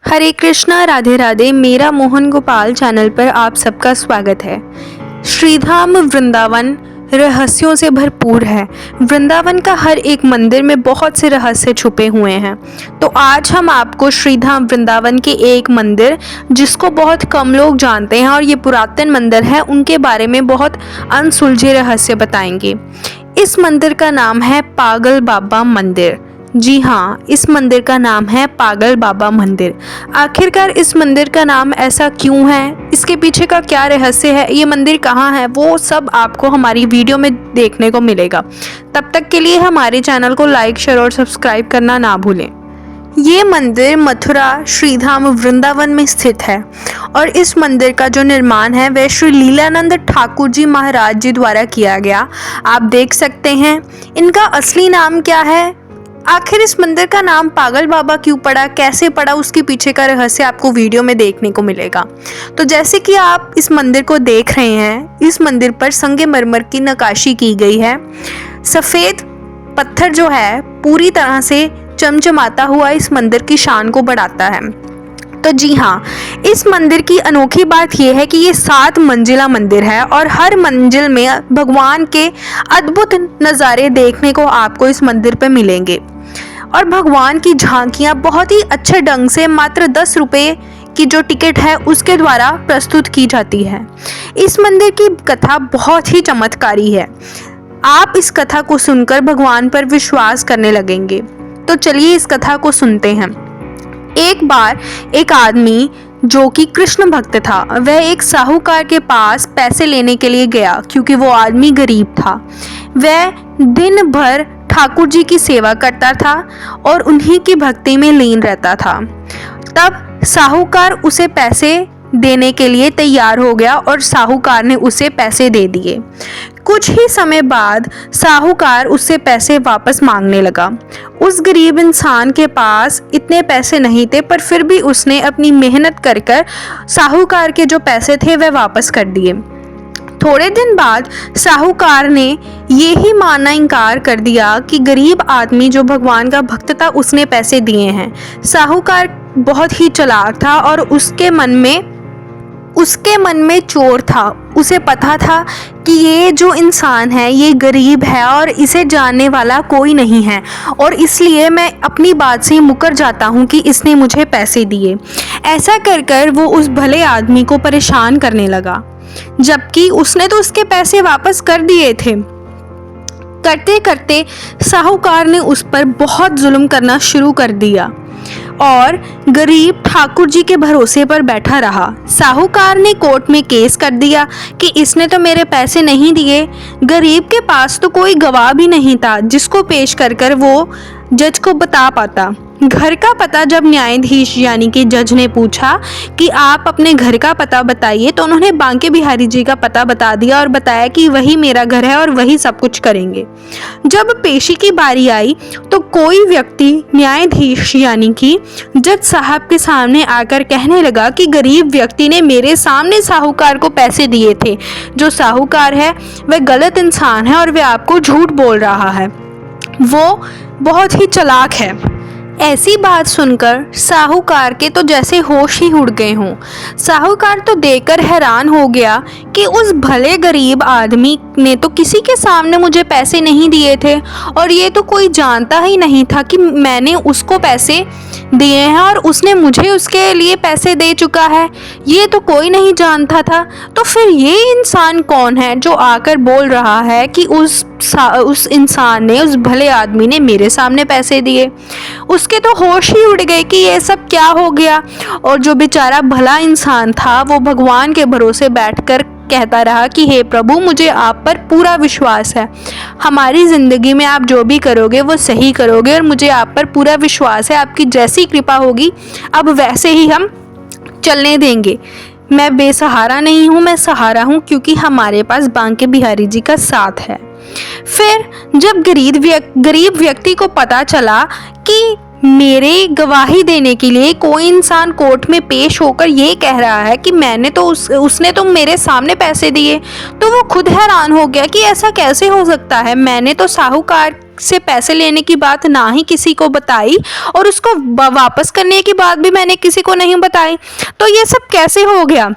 हरे कृष्णा, राधे राधे। मेरा मोहन गोपाल चैनल पर आप सबका स्वागत है। श्रीधाम वृंदावन रहस्यों से भरपूर है। वृंदावन का हर एक मंदिर में बहुत से रहस्य छुपे हुए हैं। तो आज हम आपको श्रीधाम वृंदावन के एक मंदिर जिसको बहुत कम लोग जानते हैं और ये पुरातन मंदिर है, उनके बारे में बहुत अनसुलझे रहस्य बताएंगे। इस मंदिर का नाम है पागल बाबा मंदिर। जी हाँ, इस मंदिर का नाम है पागल बाबा मंदिर। आखिरकार इस मंदिर का नाम ऐसा क्यों है, इसके पीछे का क्या रहस्य है, ये मंदिर कहाँ है, वो सब आपको हमारी वीडियो में देखने को मिलेगा। तब तक के लिए हमारे चैनल को लाइक, शेयर और सब्सक्राइब करना ना भूलें। ये मंदिर मथुरा श्रीधाम वृंदावन में स्थित है और इस मंदिर का जो निर्माण है वह श्री लीलानंद ठाकुर जी महाराज जी द्वारा किया गया। आप देख सकते हैं। इनका असली नाम क्या है, आखिर इस मंदिर का नाम पागल बाबा क्यों पड़ा, कैसे पड़ा, उसके पीछे का रहस्य आपको वीडियो में देखने को मिलेगा। तो जैसे कि आप इस मंदिर को देख रहे हैं, इस मंदिर पर संगमरमर की नक्काशी की गई है। सफ़ेद पत्थर जो है पूरी तरह से चमचमाता हुआ इस मंदिर की शान को बढ़ाता है। तो जी हाँ, इस मंदिर की अनोखी बात यह है कि ये 7 मंजिला मंदिर है और हर मंजिल में भगवान के अद्भुत नज़ारे देखने को आपको इस मंदिर पे मिलेंगे और भगवान की झांकियाँ बहुत ही अच्छे ढंग से मात्र 10 रुपये की जो टिकट है उसके द्वारा प्रस्तुत की जाती है। इस मंदिर की कथा बहुत ही चमत्कारी है। आप इस कथा को सुनकर भगवान पर विश्वास करने लगेंगे। तो चलिए इस कथा को सुनते हैं। एक बार एक आदमी जो कि कृष्ण भक्त था, वह एक साहूकार के पास पैसे लेने के लिए गया क्योंकि वो आदमी गरीब था। वह दिन भर ठाकुर जी की सेवा करता था और उन्हीं की भक्ति में लीन रहता था। तब साहूकार उसे पैसे देने के लिए तैयार हो गया और साहूकार ने उसे पैसे दे दिए। कुछ ही समय बाद साहूकार उससे पैसे वापस मांगने लगा। उस गरीब इंसान के पास इतने पैसे नहीं थे, पर फिर भी उसने अपनी मेहनत कर साहूकार के जो पैसे थे वह वापस कर दिए। थोड़े दिन बाद साहूकार ने ये ही मानना इनकार कर दिया कि गरीब आदमी जो भगवान का भक्त था उसने पैसे दिए हैं। साहूकार बहुत ही चालाक था और उसके मन में चोर था। उसे पता था कि ये जो इंसान है ये गरीब है और इसे जानने वाला कोई नहीं है और इसलिए मैं अपनी बात से मुकर जाता हूँ कि इसने मुझे पैसे दिए। ऐसा कर वो उस भले आदमी को परेशान करने लगा, जबकि उसने तो उसके पैसे वापस कर दिए थे। करते करते साहूकार ने उस पर बहुत जुल्म करना शुरू कर दिया और गरीब ठाकुर जी के भरोसे पर बैठा रहा। साहूकार ने कोर्ट में केस कर दिया कि इसने तो मेरे पैसे नहीं दिए। गरीब के पास तो कोई गवाह भी नहीं था जिसको पेश कर वो जज को बता पाता। घर का पता जब न्यायाधीश यानी कि जज ने पूछा कि आप अपने घर का पता बताइए, तो उन्होंने बांके बिहारी जी का पता बता दिया और बताया कि वही मेरा घर है और वही सब कुछ करेंगे। जब पेशी की बारी आई तो कोई व्यक्ति न्यायाधीश यानी कि जज साहब के सामने आकर कहने लगा कि गरीब व्यक्ति ने मेरे सामने साहूकार को पैसे दिए थे। जो साहूकार है वह गलत इंसान है और वह आपको झूठ बोल रहा है, वो बहुत ही चालाक है। ऐसी बात सुनकर साहूकार के तो जैसे होश ही उड़ गए हों। साहूकार तो देखकर हैरान हो गया कि उस भले गरीब आदमी ने तो किसी के सामने मुझे पैसे नहीं दिए थे और ये तो कोई जानता ही नहीं था कि मैंने उसको पैसे दिए हैं और उसने मुझे उसके लिए पैसे दे चुका है। ये तो कोई नहीं जानता था। तो फिर ये इंसान कौन है जो आकर बोल रहा है कि उस इंसान ने, उस भले आदमी ने मेरे सामने पैसे दिए। उसके तो होश ही उड़ गए कि ये सब क्या हो गया। और जो बेचारा भला इंसान था वो भगवान के भरोसे बैठकर कहता रहा कि हे प्रभु, मुझे आप पर पूरा विश्वास है। हमारी ज़िंदगी में आप जो भी करोगे वो सही करोगे और मुझे आप पर पूरा विश्वास है। आपकी जैसी कृपा होगी अब वैसे ही हम चलने देंगे। मैं बेसहारा नहीं हूँ, मैं सहारा हूँ, क्योंकि हमारे पास बांके बिहारी जी का साथ है। फिर जब गरीब व्यक्ति को पता चला कि मेरे गवाही देने के लिए कोई इंसान कोर्ट में पेश होकर ये कह रहा है कि मैंने तो उसने तो मेरे सामने पैसे दिए, तो वो खुद हैरान हो गया कि ऐसा कैसे हो सकता है। मैंने तो साहूकार से पैसे लेने की बात ना ही किसी को बताई और उसको वापस करने की बात भी मैंने किसी को नहीं बताई, तो ये सब कैसे हो गया।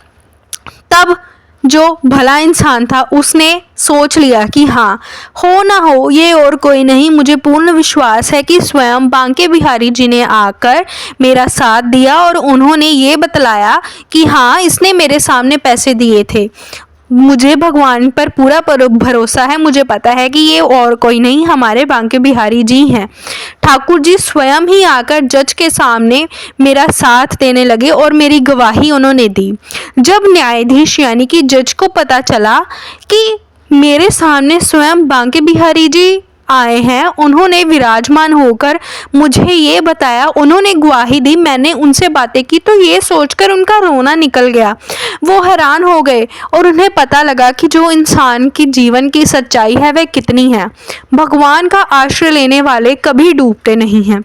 तब जो भला इंसान था उसने सोच लिया कि हाँ, हो ना हो ये और कोई नहीं, मुझे पूर्ण विश्वास है कि स्वयं बांके बिहारी जी ने आकर मेरा साथ दिया और उन्होंने ये बतलाया कि हाँ, इसने मेरे सामने पैसे दिए थे। मुझे भगवान पर पूरा भरोसा है, मुझे पता है कि ये और कोई नहीं, हमारे बांके बिहारी जी हैं। ठाकुर जी स्वयं ही आकर जज के सामने मेरा साथ देने लगे और मेरी गवाही उन्होंने दी। जब न्यायाधीश यानी कि जज को पता चला कि मेरे सामने स्वयं बांके बिहारी जी आए हैं, उन्होंने विराजमान होकर मुझे ये बताया, उन्होंने गवाही दी, मैंने उनसे बातें की, तो ये सोचकर उनका रोना निकल गया। वो हैरान हो गए और उन्हें पता लगा कि जो इंसान की जीवन की सच्चाई है वह कितनी है। भगवान का आश्रय लेने वाले कभी डूबते नहीं हैं।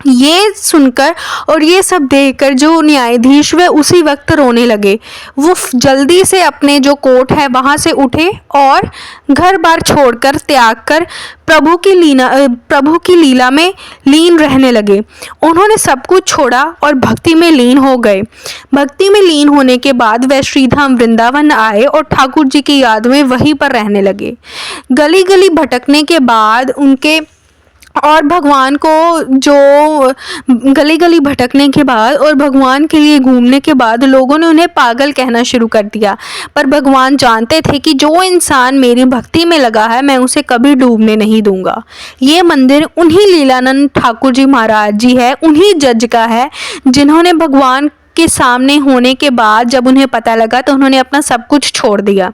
ये सुनकर और ये सब देखकर जो न्यायाधीश वे उसी वक्त रोने लगे। वो जल्दी से अपने जो कोर्ट है वहाँ से उठे और घर बार छोड़कर त्याग कर प्रभु की लीला में लीन रहने लगे। उन्होंने सब कुछ छोड़ा और भक्ति में लीन हो गए। भक्ति में लीन होने के बाद वे श्रीधाम वृंदावन आए और ठाकुर जी की याद में वहीं पर रहने लगे। गली गली भटकने के बाद उनके और भगवान को जो गली गली भटकने के बाद और भगवान के लिए घूमने के बाद लोगों ने उन्हें पागल कहना शुरू कर दिया। पर भगवान जानते थे कि जो इंसान मेरी भक्ति में लगा है मैं उसे कभी डूबने नहीं दूंगा। ये मंदिर उन्हीं लीलानंद ठाकुर जी महाराज जी है, उन्हीं जज का है, जिन्होंने भगवान के सामने होने के बाद जब उन्हें पता लगा तो उन्होंने अपना सब कुछ छोड़ दिया।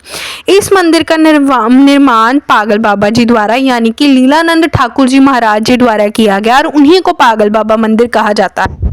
इस मंदिर का निर्माण पागल बाबा जी द्वारा यानी कि लीलानंद ठाकुर जी महाराज जी द्वारा किया गया और उन्हीं को पागल बाबा मंदिर कहा जाता है।